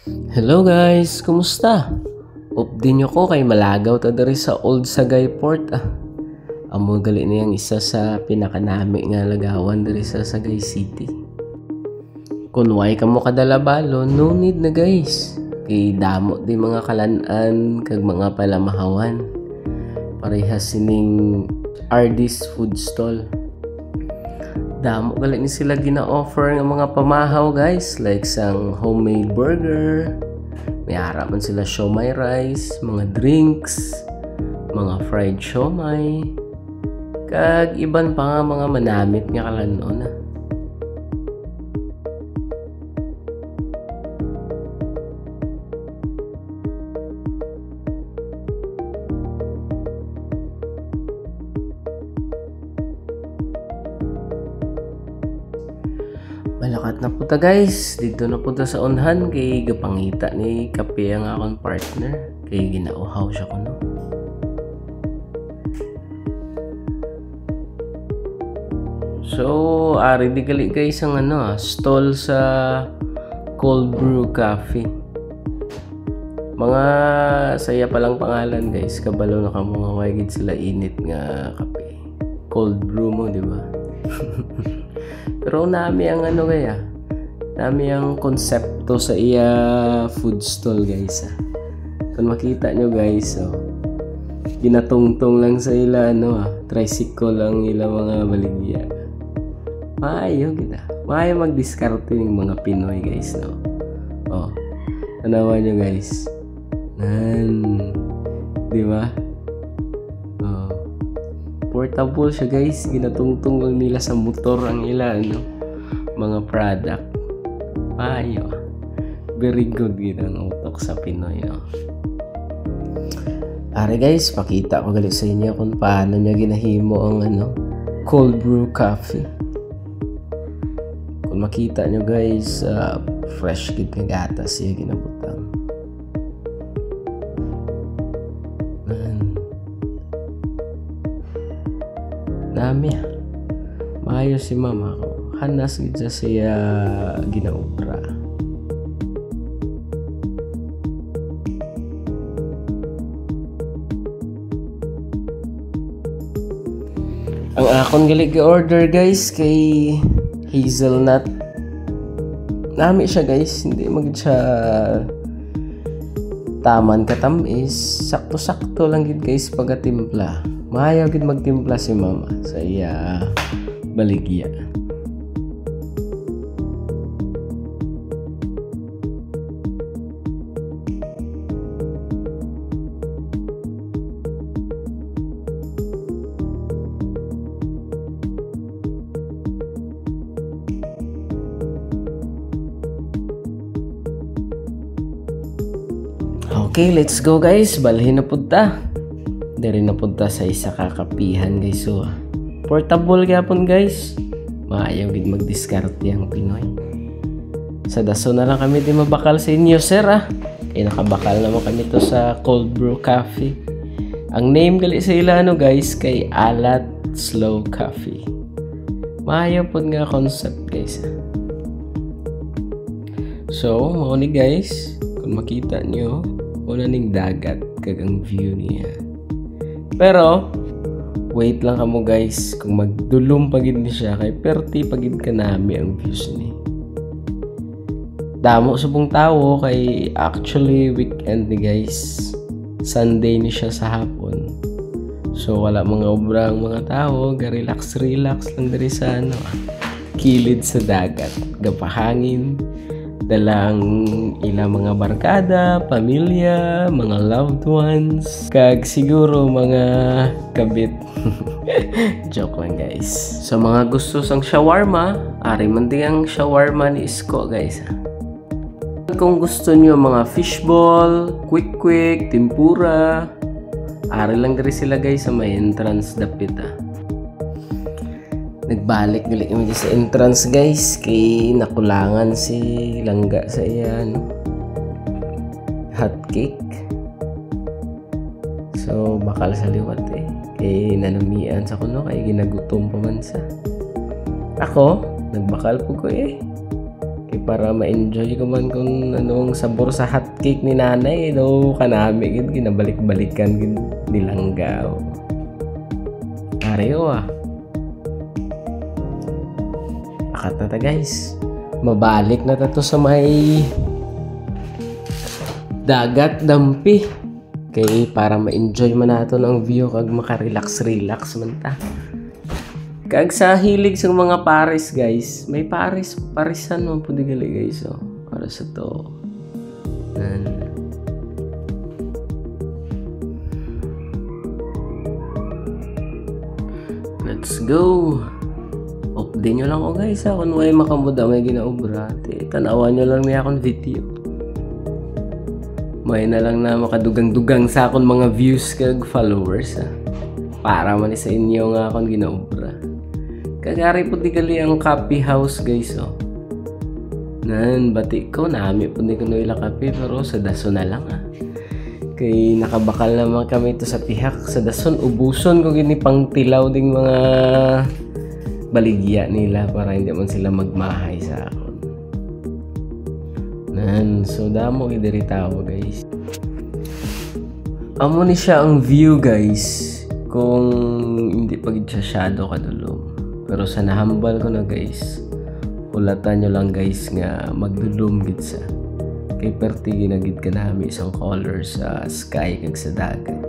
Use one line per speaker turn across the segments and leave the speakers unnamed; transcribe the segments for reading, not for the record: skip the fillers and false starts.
Hello guys, kumusta? Update nyo ko kay malagaw ta diri sa Old Sagay Port. Amo gali na yung isa sa pinakanami nga lagawan diri sa Sagay City. Kung way ka mo kadalabalo, no need na guys. Kay damo di mga kalanan kag mga palamahawan. Parehas sining RD's food stall. Damo gali ni sila gina-offer ng mga pamahaw guys, like sang homemade burger, may harapan sila siomai rice, mga drinks, mga fried siomai, kag iban pa nga mga manamit nga kalanon na. Malakat na punta guys, dito na punta sa unhan kay gapangita ni kape ang akong partner kay ginauhaw siya kuno. So, ari di gali guys ang stall sa Cold Brew Coffee. Mga saya palang pangalan guys, kabalo na kamo nga way gid sila init nga kape. Cold brew mo, di ba? Pero nami ang kaya, nami ang konsepto sa iya food stall guys. Kung makita nyo guys, ginatungtong lang sa ila tricycle lang ila mga baligya. Maayo kita, maayo magdiskarte ng mga Pinoy guys, no. Tanawan nyo guys, di ba? Portable siya guys, ginatungtong lang nila sa motor ang ilan mga product. Ayo, very good gid ang utok sa Pinoy, no? Are guys, pakita ko gali sa inyo kung paano niya ginahimo ang cold brew coffee. Kung makita nyo guys, fresh gid nga gatas siya ginabutang. Nami maayo si mama ko, hanas gid siya ginaubra. Ang akon gali order guys kay hazelnut. Nami siya guys, hindi magid siya taman katamis, sakto-sakto lang gid guys pagatimpla. Maayaw gid magtimpla si mama sa iya baligya. Okay, let's go guys. Balhin na punta. Dari na punta sa isa kakapihan guys. So, portable gyapon guys. Maayaw gid magdiskarte ang Pinoy. Sa daso na lang kami di mabakal sa inyo sir Kaya nakabakal naman kami to sa Cold Brew Coffee. Ang name gali sa ila guys kay Alat Slow Coffee. Maayaw pod nga concept guys. So, mao ni guys, kung makita nyo, una ning dagat kag ang view niya. Pero wait lang kamo guys, kung magdulom pagid ni siya kay perti pagid kanami ang views ni. Damo subong tawo kay actually weekend ni guys. Sunday ni siya sa hapon. So wala mga obrang mga tawo, ga-relax lang diri sa kilid sa dagat, gapahangin. Dalang ilang mga barkada, pamilya, mga loved ones, kag siguro mga kabit. Joke lang guys. So mga gusto sang shawarma, ari man din ang shawarma ni Isko guys. Kung gusto nyo mga fishball, quick, tempura, ari lang diri sila guys sa may entrance dapit Nagbalik gali kami sa entrance guys kay nakulangan si langga sa iya hot cake. So bakal sa liwat kay nanamian sa kuno kay ginagutom pa man sa. Ako nagbakal po ko kay para ma-enjoy ko man kung anong sabor sa hotcake ni nanay. No, kanami gid ginabalik-balikan gid nilanggaw. Ariyo akat na ta guys. Mabalik na ta to sa may dagat dampi. Kay para ma-enjoy man nato ang view kag maka-relax man ta. Kag sa hilig sa mga pares guys, may parisan mo po digali guys para sa to. Let's go. Update nyo lang ko guys kung may makamuda may ginaobra. Tanawan nyo lang niya akong video. May na lang na makadugang-dugang sa akong mga views kag followers para man sa inyo nga akong ginaobra. Kagari po di gali ang coffee house guys Nan bati ko nami po di ko ila kape pero sa dason na lang Kay nakabakal naman kami ito sa pihak sa dason ubuson ko gini pang tilaw ding mga baligya nila para hindi man sila magmahay sa akon. Nan so damo gidiri tao guys. Amo ni siya ang view guys kung hindi pagid siya shadow kadulom. Pero sa nahambal ko na guys, hulatan nyo lang guys nga magdulom gid sa. Kay perti ginagid ka nami isang color sa sky kag sa dagat.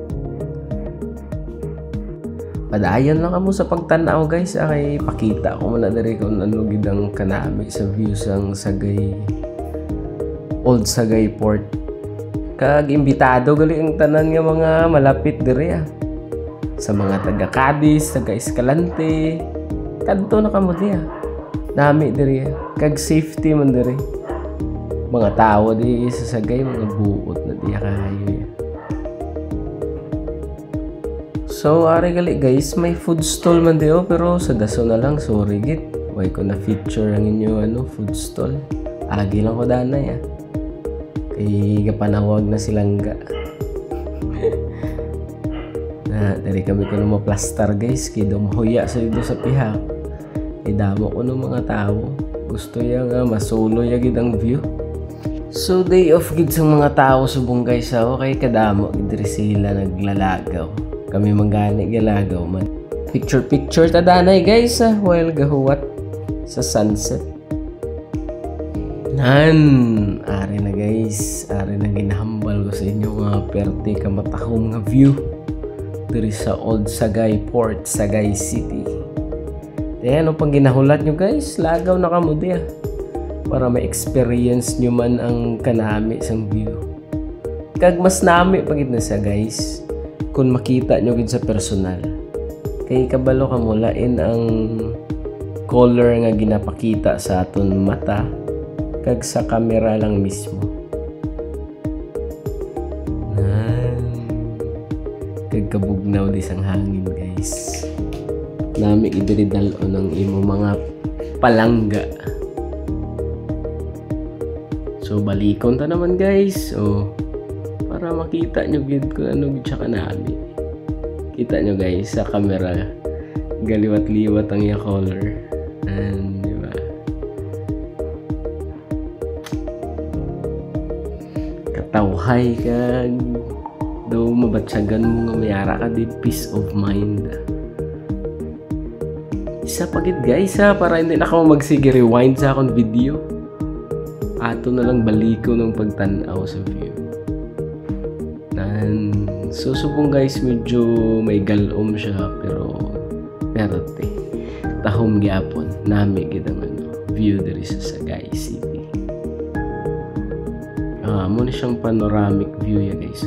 Padayon lang kamo sa pagtanaw guys kay pakita ko man diri kung ano gid ang kanami sa views ang Sagay Old Sagay Port. Kag imbitado gali ang tanan nga mga malapit diri sa mga taga Cadiz, taga Escalante. Kadto na kamo diya. Nami diri kag safety man diri. Mga tao di sa Sagay mga buot na diya kayo. So ari gali guys, may food stall man diyo pero sa daso na lang sorry git. Way ko na feature ang inyo food stall. Agi lang ko danay Kay kapanawag na silangga. Dari kami ko na maplastar guys kay mahuya sa ito sa pihak. Idamo ko ng mga tao gusto yang masulo ya gid ang view. So day off gid sa mga tao subong guys kay kadamo gid sila naglalagaw. Kami manggani galagaw man. Picture ta danay guys while gahuwat sa sunset. Nan ari na guys, ari na ginahambal ko sa inyo nga perti ka matahom nga view diri sa Old Sagay Port, Sagay City. Ayan pang ginahulat nyo guys, lagaw na kamo diya para ma-experience nyo man ang kanami sang view. Kag mas nami pagid na sa guys kung makita nyo gid sa personal. Kay kabalo ka mulain ang color nga ginapakita sa aton mata kag sa camera lang mismo. Kag kabugnaw di sang hangin guys. Nami idiri dalon ng imo mga palangga. So balikon ta naman guys. Para makita nyo gid kung ano gid siya kanami. Kita nyo guys sa camera galiwat-liwat ang iya color. And di ba? Katawhay kag daw mabatsagan mo nga mayara ka di peace of mind. Isa pagid guys para hindi na ako magsige rewind sa akong video. Ato na lang baliko ng pagtanaw sa view. So subong guys medyo may galom siya pero perti. Tahom gyapon nami gid ang view diri sa Sagay City. Mo na siyang panoramic view ya guys.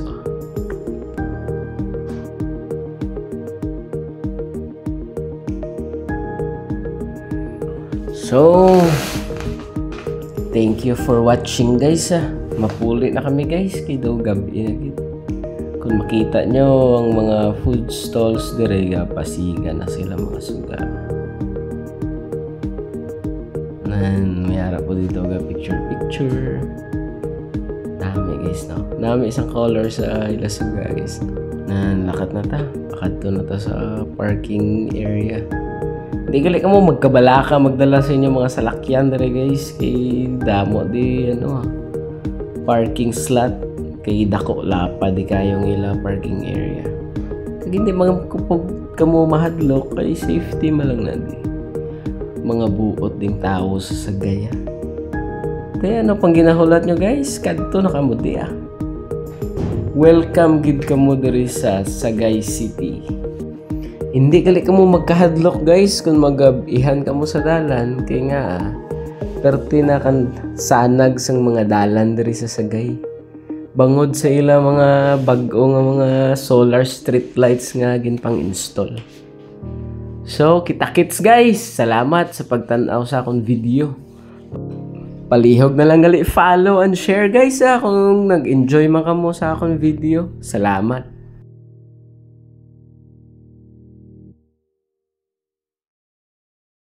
So, thank you for watching guys Mapuli na kami guys kay daw gabi na gid. Kung makita nyo ang mga food stalls dire pasiga na sila mga suga. Nan mayara po dito ga picture. Dami guys Dami isang color sa ila suga guys. Nan lakat na ta. Akadto na ta sa parking area. Di gali ka mo magkabalaka magdala sa inyo mga salakyan dere guys kay damo di parking slot kay dako lapa di kayong ila parking area. Kag hindi mga kapag kamo mahadlok kay safety malang na di. Mga buot ding tao sa Sagaya. Kaya ano pang ginahulat nyo guys? Kadto na kamo di Welcome gid kamo diri sa Sagay City. Hindi gali kamo magkahadlok guys kung mag-ihan kamo sa dalan kay nga perti na kan sanag sang mga dalan diri sa Sagay. Bangod sa ila mga bag-o nga mga solar street lights nga ginpang install. So, kita-kits guys! Salamat sa pagtanaw sa akong video. Palihog na lang gali follow and share guys kung nag-enjoy man kamo sa akong video. Salamat!